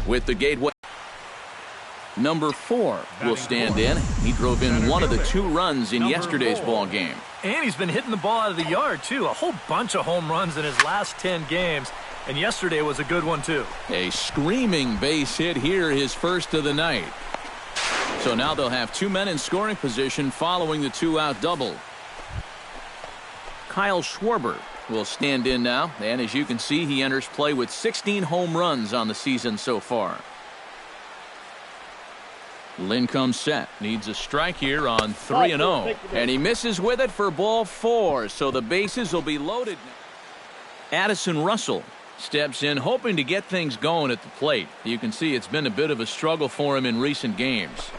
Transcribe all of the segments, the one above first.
with the gateway. Number 4 will stand in. He drove in one of the 2 runs in yesterday's ball game. And he's been hitting the ball out of the yard, too. A whole bunch of home runs in his last 10 games. And yesterday was a good one, too. A screaming base hit here, his first of the night. So now they'll have 2 men in scoring position following the 2-out double. Kyle Schwarber will stand in now. And as you can see, he enters play with 16 home runs on the season so far. Lynn comes set. Needs a strike here on 3-0. And he misses with it for ball 4. So the bases will be loaded. Addison Russell steps in hoping to get things going at the plate. You can see it's been a bit of a struggle for him in recent games.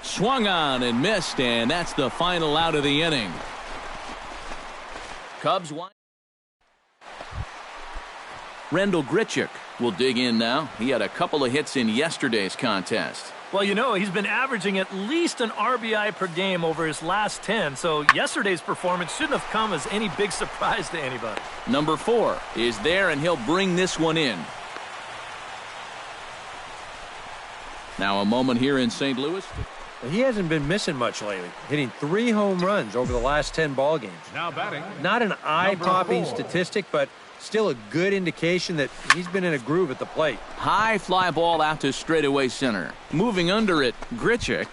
Swung on and missed, and that's the final out of the inning. Cubs won. Rendell Grichuk will dig in now. He had a couple of hits in yesterday's contest. Well, you know, he's been averaging at least an RBI per game over his last 10, so yesterday's performance shouldn't have come as any big surprise to anybody. Number 4 is there, and he'll bring this one in. Now a moment here in St. Louis. He hasn't been missing much lately, hitting 3 home runs over the last 10 ball games. Now batting. Not an eye-popping statistic, but still a good indication that he's been in a groove at the plate. High fly ball out to straightaway center. Moving under it, Grichuk.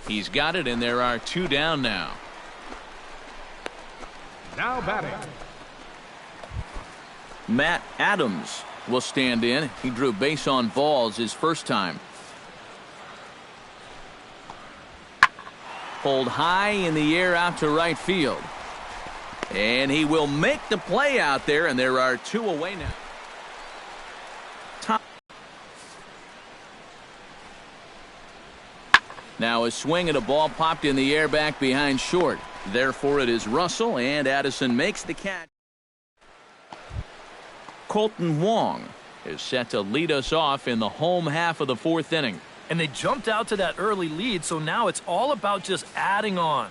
He's got it, and there are 2 down now. Now batting. Matt Adams will stand in. He drew base on balls his first time. Pulled high in the air out to right field. And he will make the play out there, and there are 2 away now. Now a swing and a ball popped in the air back behind short. Therefore it is Russell, and Addison makes the catch. Colton Wong is set to lead us off in the home half of the 4th inning. And they jumped out to that early lead, so now it's all about just adding on.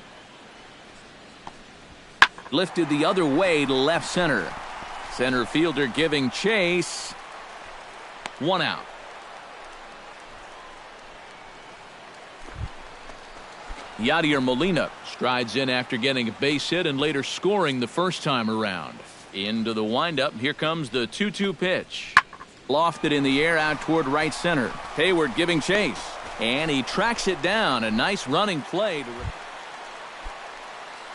Lifted the other way to left center. Center fielder giving chase. 1 out. Yadier Molina strides in after getting a base hit and later scoring the first time around. Into the windup. Here comes the 2-2 pitch. Lofted in the air out toward right center. Hayward giving chase. And he tracks it down. A nice running play.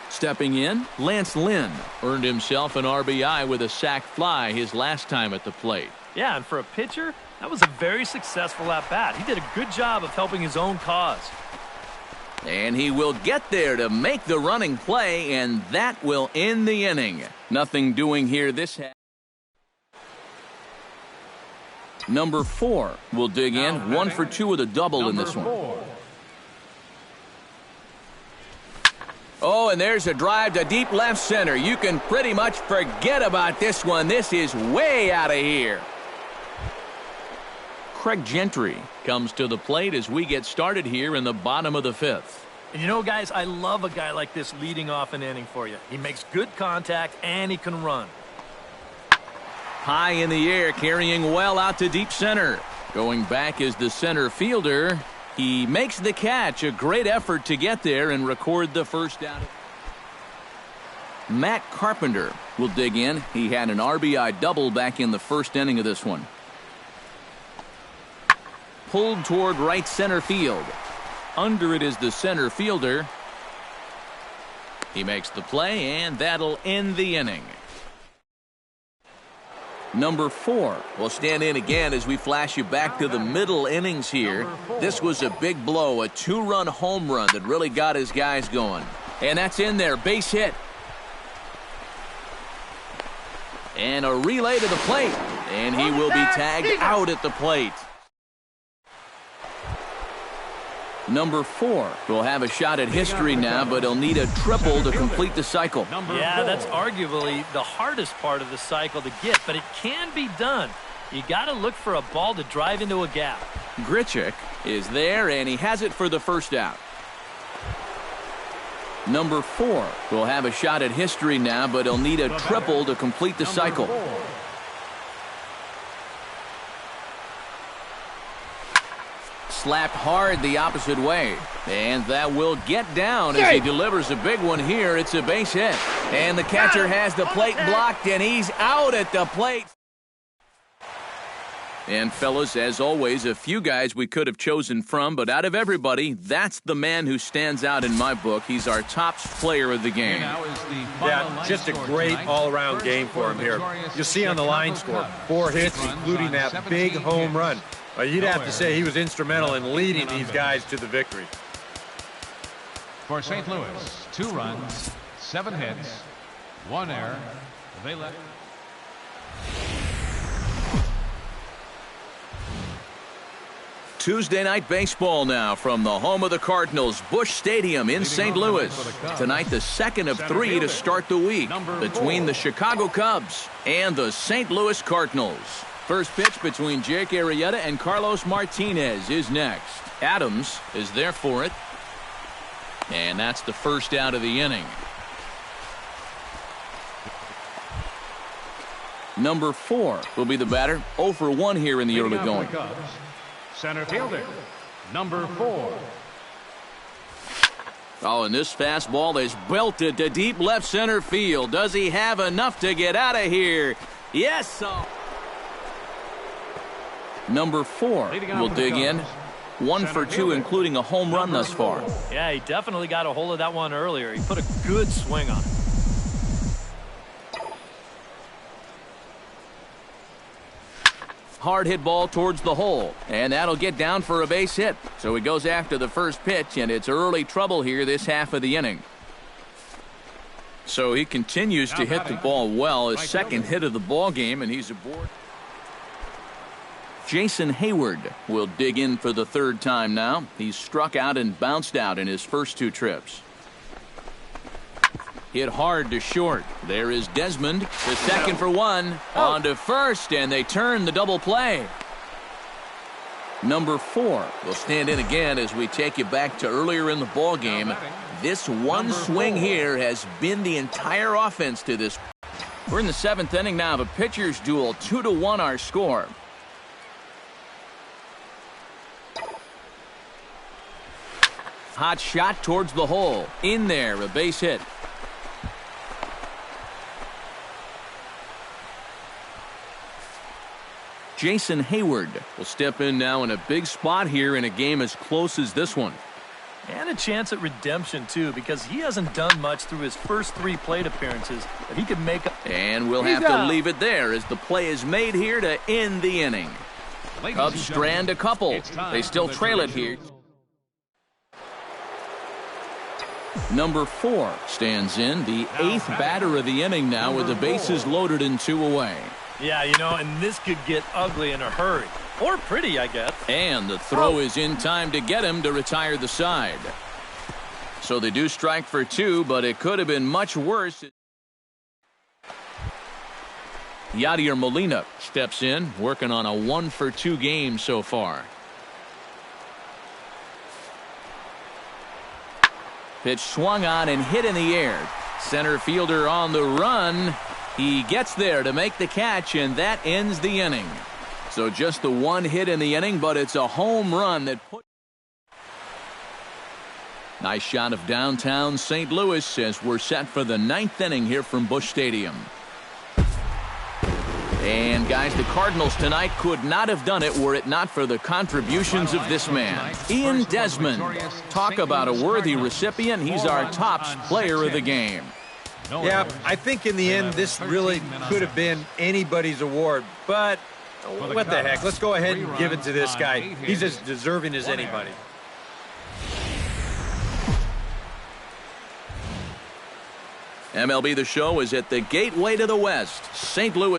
Stepping in, Lance Lynn earned himself an RBI with a sac fly his last time at the plate. Yeah, and for a pitcher, that was a very successful at-bat. He did a good job of helping his own cause. And he will get there to make the running play, and that will end the inning. Nothing doing here this half. Number 4 will dig in. 1 for 2 with a double in this one. Oh, and there's a drive to deep left center. You can pretty much forget about this one. This is way out of here. Craig Gentry comes to the plate as we get started here in the bottom of the 5th. And you know, guys, I love a guy like this leading off an inning for you. He makes good contact, and he can run. High in the air, carrying well out to deep center. Going back is the center fielder. He makes the catch. A great effort to get there and record the first down. Matt Carpenter will dig in. He had an RBI double back in the first inning of this one. Pulled toward right center field. Under it is the center fielder. He makes the play, and that'll end the inning. Number 4 will stand in again as we flash you back to the middle innings here. This was a big blow, a 2-run home run that really got his guys going. And that's in there, base hit. And a relay to the plate. And he will be tagged out at the plate. Number 4 will have a shot at history now, but he'll need a triple to complete the cycle. Yeah, that's arguably the hardest part of the cycle to get, but it can be done. You got to look for a ball to drive into a gap. Grichuk is there, and he has it for the first out. Number 4 will have a shot at history now, but he'll need a triple to complete the cycle. slapped hard the opposite way. And that will get down as he delivers a big one here. It's a base hit. And the catcher has the plate blocked, and he's out at the plate. And, fellas, as always, a few guys we could have chosen from, but out of everybody, that's the man who stands out in my book. He's our top player of the game. Yeah, just a great all-around game for him here. You'll see on the line score, 4 hits, including that big home run. You'd have to say he was instrumental in leading these guys to the victory. For St. Louis, 2 runs, 7 hits, 1 error. They left. Tuesday night baseball now from the home of the Cardinals, Busch Stadium in St. Louis. Tonight, the second of 3 to start the week between the Chicago Cubs and the St. Louis Cardinals. First pitch between Jake Arrieta and Carlos Martinez is next. Adams is there for it. And that's the first out of the inning. Number 4 will be the batter. 0 for 1 here in the early going. Center fielder, number 4. Oh, and this fastball is belted to deep left center field. Does he have enough to get out of here? Yes. Number 4 will dig in. 1 for 2, including a home run thus far. Yeah, he definitely got a hold of that one earlier. He put a good swing on it. Hard hit ball towards the hole, and that'll get down for a base hit. So he goes after the first pitch, and it's early trouble here this half of the inning. So he continues to hit the ball well. His second hit of the ball game, and he's aboard. Jason Hayward will dig in for the 3rd time now. He's struck out and bounced out in his first 2 trips. Hit hard to short. There is Desmond to second for 1. On to first, and they turn the double play. Number 4 will stand in again as we take you back to earlier in the ball game. This one swing here has been the entire offense to this. We're in the 7th inning now of a pitcher's duel. 2-1 our score. Hot shot towards the hole. In there, a base hit. Jason Hayward will step in now in a big spot here in a game as close as this one. And a chance at redemption, too, because he hasn't done much through his first 3 plate appearances that he could make up. And we'll have to leave it there as the play is made here to end the inning. Cubs strand a couple. They still trail it here. Number 4 stands in, the 8th batter of the inning now with the bases loaded and 2 away. Yeah, you know, and this could get ugly in a hurry. Or pretty, I guess. And the throw is in time to get him to retire the side. So they do strike for 2, but it could have been much worse. Yadier Molina steps in, working on a 1 for 2 game so far. Pitch swung on and hit in the air. Center fielder on the run. He gets there to make the catch, and that ends the inning. So just the 1 hit in the inning, but it's a home run that put. Nice shot of downtown St. Louis as we're set for the 9th inning here from Busch Stadium. And guys, the Cardinals tonight could not have done it were it not for the contributions of this man, Ian Desmond. Talk about a worthy recipient. He's our top player of the game. Yeah, I think in the end this really could have been anybody's award, but what the heck? Let's go ahead and give it to this guy. He's as deserving as anybody. MLB The Show is at the gateway to the West, St. Louis.